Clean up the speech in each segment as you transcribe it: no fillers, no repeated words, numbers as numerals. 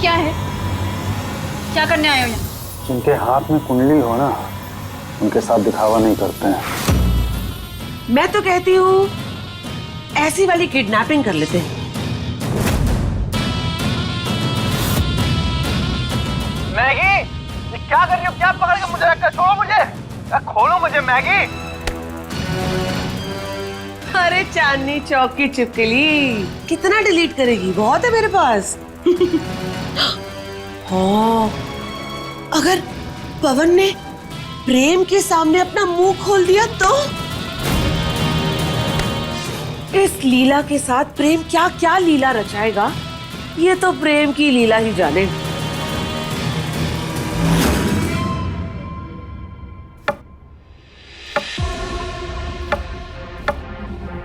क्या है? क्या करने आए हो यहाँ? जिनके हाथ में कुंडली हो ना, उनके साथ दिखावा नहीं करते हैं। मैं तो कहती हूँ ऐसी वाली किडनैपिंग कर लेते हैं। मैगी, ये क्या कर रही हो? क्या पकड़ के मुझे रखा? छोड़ो मुझे, खोलो मुझे मैगी। अरे चांदनी चौक की चिपकली, कितना डिलीट करेगी? बहुत है मेरे पास। हाँ, अगर पवन ने प्रेम के सामने अपना मुंह खोल दिया तो इस लीला के साथ प्रेम क्या क्या लीला रचाएगा, ये तो प्रेम की लीला ही जाने।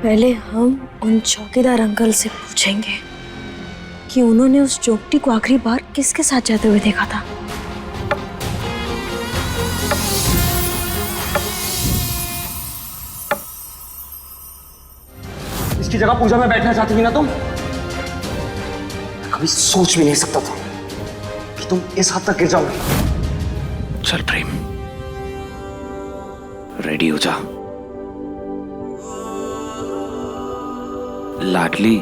पहले हम उन चौकीदार अंकल से पूछेंगे कि उन्होंने उस चोपटी को आखिरी बार किसके साथ जाते हुए देखा था। इसकी जगह पूजा में बैठना चाहती थी ना तुम? कभी सोच भी नहीं सकता था कि तुम इस हद तक गिर जाओगे। चल प्रेम, रेडी हो जा। लाडली,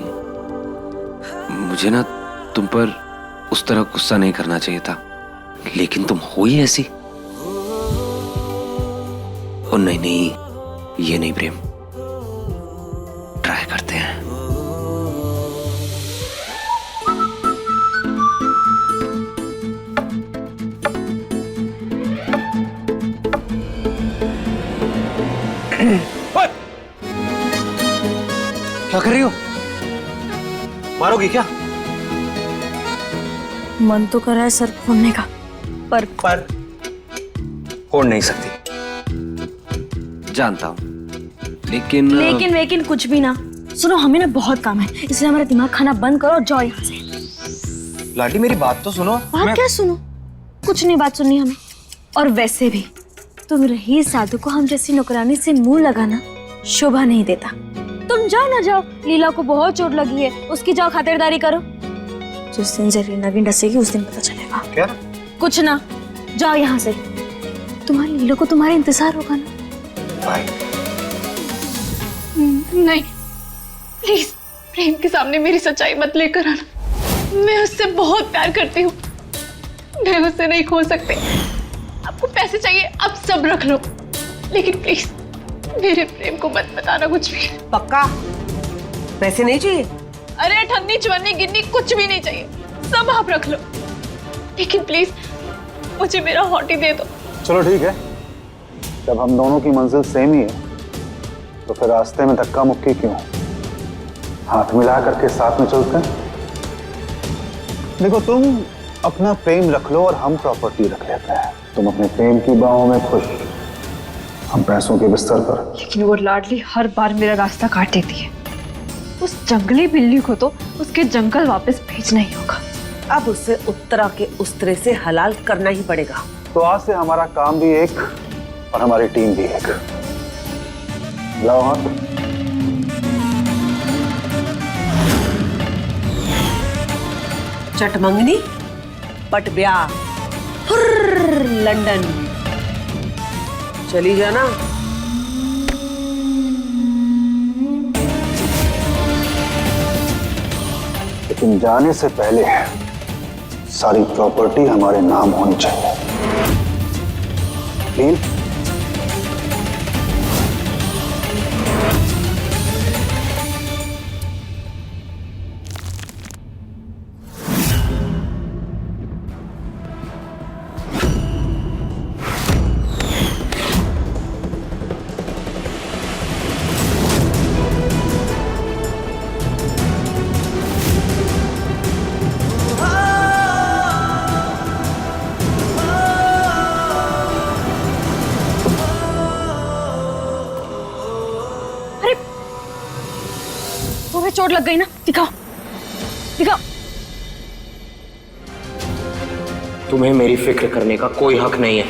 मुझे ना तुम पर उस तरह गुस्सा नहीं करना चाहिए था, लेकिन तुम हो ही ऐसी। ओ नहीं नहीं, ये नहीं प्रेम, ट्राई करते हैं। क्या कर रही हो? मारोगी क्या? मन तो कर रहा है सर फोड़ने का, पर फोड़ नहीं सकती। जानता हूं, लेकिन लेकिन कुछ भी ना। सुनो, हमें ना बहुत काम है, इसलिए हमारा दिमाग खाना बंद करो और जाओ यहाँ से। लाडली, मेरी बात तो सुनो। बात क्या सुनो? कुछ नहीं बात सुननी हमें। और वैसे भी तुम रही साधु को हम जैसी नौकरानी से मुंह लगाना शोभा नहीं देता। तुम जाओ ना जाओ, लीला को बहुत चोट लगी है, उसकी जाओ खातिरदारी करो। जिस दिन जरीना भी डसेगी उस दिन पता चलेगा। क्या? कुछ ना, जाओ यहाँ से। तुम्हारी लीला को तुम्हारा इंतजार होगा ना। बाय। नहीं, प्लीज प्रेम के सामने मेरी सच्चाई मत लेकर आना। मैं उससे बहुत प्यार करती हूँ, मैं उससे नहीं खो सकती। आपको पैसे चाहिए, आप सब रख लो, लेकिन प्लीज मेरे प्रेम को मत बताना कुछ भी। पक्का? पैसे नहीं चाहिए? अरे अठन्नी चवन्नी गिन्नी कुछ भी नहीं चाहिए, सब आप रख लो, लेकिन प्लीज मुझे मेरा हॉटी दे दो। चलो ठीक है, जब हम दोनों की मंजिल सेम ही है तो फिर रास्ते में धक्का मुक्की क्यों? हाथ मिला करके साथ में चलते हैं। देखो, तुम अपना प्रेम रख लो और हम प्रॉपर्टी रख लेते हैं। तुम अपने प्रेम की बाहों में खुश, हम पैसों के बिस्तर पर। लेकिन वो लाडली हर बार मेरा रास्ता काट देती है। उस जंगली बिल्ली को तो उसके जंगल वापस भेजना ही होगा। अब उसे उत्तरा के उस्तरे से हलाल करना ही पड़ेगा। तो आज से हमारा काम भी एक और हमारी टीम भी एक। लाओ हाथ। चटमंगनी पट ब्याह, लंदन चली जाना। लेकिन जाने से पहले सारी प्रॉपर्टी हमारे नाम होनी चाहिए। डील? तुम्हें चोट लग गई ना? दिखाओ दिखाओ। तुम्हें मेरी फिक्र करने का कोई हक नहीं है।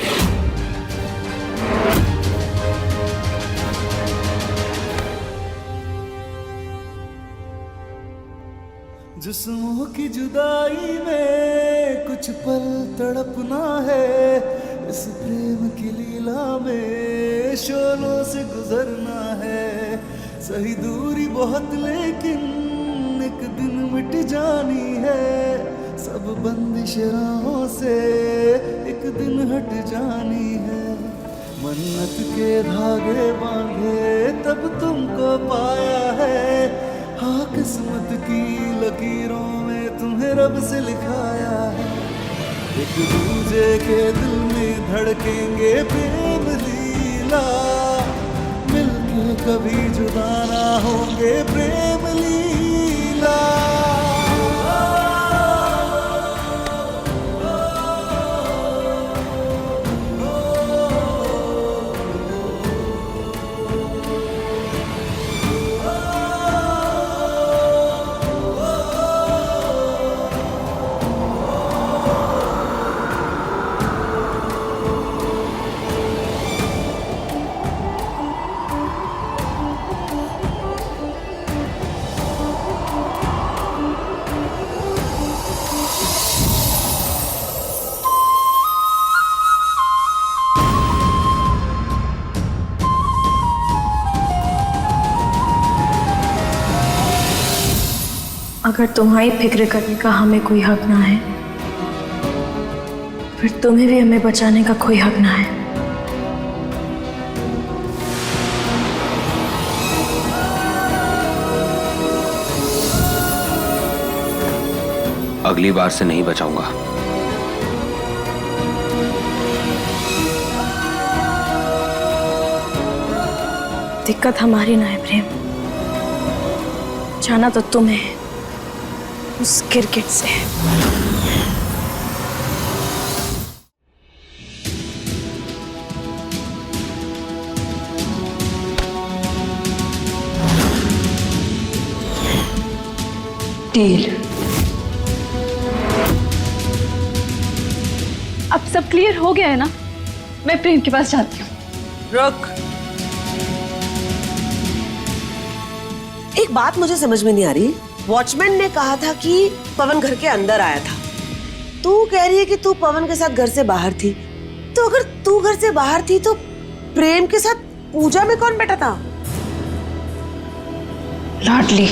जिस्मों की जुदाई में कुछ पल तड़पना है, इस प्रेम की लीला में शोलों से गुजरना है। सही दूरी बहुत लेकिन एक दिन मिट जानी है, सब बंदिश राहों से एक दिन हट जानी है। मन्नत के धागे बांधे तब तुमको पाया है, हाँ किस्मत की लकीरों में तुम्हें रब से लिखाया है। एक दूजे के दिल में धड़केंगे प्रेम लीला, मिलके कभी जुदा ना होंगे प्रेम लीला। अगर तुम्हारी फिक्र करने का हमें कोई हक ना है, फिर तुम्हें भी हमें बचाने का कोई हक ना है। अगली बार से नहीं बचाऊंगा। दिक्कत हमारी ना है प्रेम, जाना तो तुम्हें है उस क्रिकेट से। डील। अब सब क्लियर हो गया है ना? मैं प्रेम के पास जाती हूँ। रुक, एक बात मुझे समझ में नहीं आ रही। वॉचमैन ने कहा था कि पवन घर के अंदर आया था, तू कह रही है कि तू पवन के साथ घर से बाहर थी। तो अगर तू घर से बाहर थी तो प्रेम के साथ पूजा में कौन बैठा था? लाडली।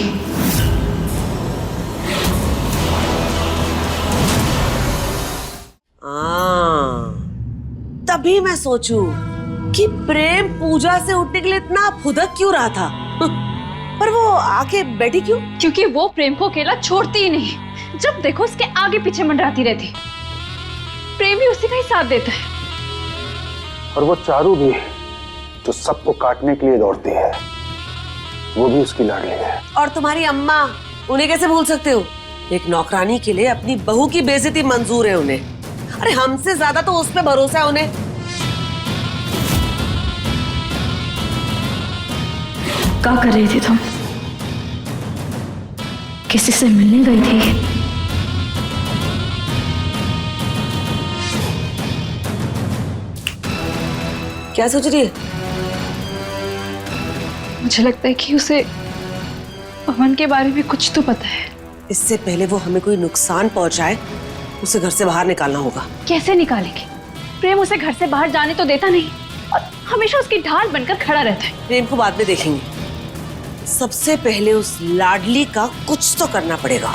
तभी मैं सोचूं कि प्रेम पूजा से उठने के लिए इतना फुदक क्यों रहा था। पर वो आके बैठी क्यों? क्योंकि वो प्रेम को अकेला छोड़ती ही नहीं। जब देखो उसके आगे पीछे मंडराती रहती। प्रेम भी उसी का ही साथ देता है। और वो चारू भी, जो सबको काटने के लिए दौड़ती है, वो भी उसकी लाडली है। और तुम्हारी अम्मा, उन्हें कैसे भूल सकते हो? एक नौकरानी के लिए अपनी बहू की बेइज्जती मंजूर है उन्हें। अरे हमसे ज्यादा तो उस पे भरोसा है उन्हें। क्या कर रही थी तुम? किसी से मिलने गई थी? क्या सोच रही है? मुझे लगता है कि उसे पवन के बारे में कुछ तो पता है। इससे पहले वो हमें कोई नुकसान पहुंचाए, उसे घर से बाहर निकालना होगा। कैसे निकालेंगे? प्रेम उसे घर से बाहर जाने तो देता नहीं और हमेशा उसकी ढाल बनकर खड़ा रहता है। प्रेम को बाद में देखेंगे, सबसे पहले उस लाडली का कुछ तो करना पड़ेगा।